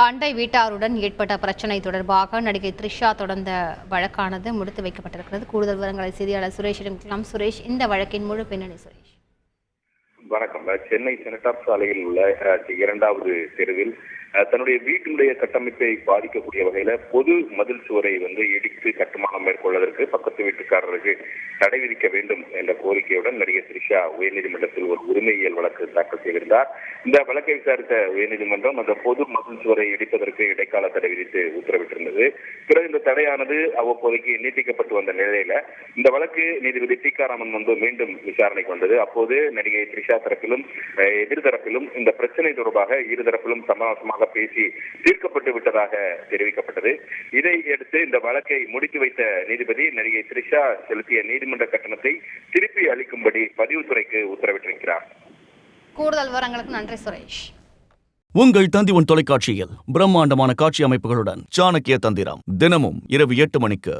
அண்டை வீட்டாருடன் ஏற்பட்ட பிரச்சனை தொடர்பாக நடிகை த்ரிஷா தொடர்ந்த வழக்கானது முடித்து வைக்கப்பட்டிருக்கிறது. கூடுதல் விவரங்களை செய்தியாளர் சுரேஷிடம். சுரேஷ், இந்த வழக்கின் முழு பின்னணி சுரேஷ். வணக்கம். சென்னை செனட்டார் சாலையில் உள்ள இரண்டாவது தெருவில் தன்னுடைய வீட்டினுடைய கட்டமைப்பை பாதிக்கக்கூடிய வகையில பொது மதில் சுவரை இடித்து கட்டுமானம் மேற்கொள்வதற்கு பக்கத்து வீட்டுக்காரருக்கு தடை விதிக்க வேண்டும் என்ற கோரிக்கையுடன் நடிகை த்ரிஷா உயர்நீதிமன்றத்தில் ஒரு உரிமையியல் வழக்கு தாக்கல் செய்திருந்தார். இந்த வழக்கை விசாரித்த உயர்நீதிமன்றம் அந்த பொது மதில் சுவரை இடிப்பதற்கு இடைக்கால தடை விதித்து உத்தரவிட்டிருந்தது. பிறகு இந்த தடையானது அவ்வப்போதைக்கு நீட்டிக்கப்பட்டு வந்த நிலையில இந்த வழக்கு நீதிபதி டிகாராமன் மீண்டும் விசாரணைக்கு வந்தது. அப்போது நடிகை த்ரிஷா தரப்பிலும் எதிர்தரப்பிலும் இந்த பிரச்சனை தொடர்பாக இருதரப்பிலும் சமரசமாக பேசி தீர்க்கப்பட்டு விட்டதாக தெரிவிக்கப்பட்டது. இதை அடுத்து இந்த வழக்கை முடித்து வைத்த நீதிபதி நடிகை த்ரிஷா செலுத்திய நீதிமன்ற கட்டணத்தை திருப்பி அளிக்கும்படி பதிவுத்துறைக்கு உத்தரவிட்டிருக்கிறார். கூடுதல் விவரங்களுக்கு நன்றி சுரேஷ். உங்கள் தந்தி தொலைக்காட்சியில் பிரம்மாண்டமான காட்சி அமைப்புகளுடன் சாணக்கிய தந்திரம் தினமும் இரவு 8 மணிக்கு.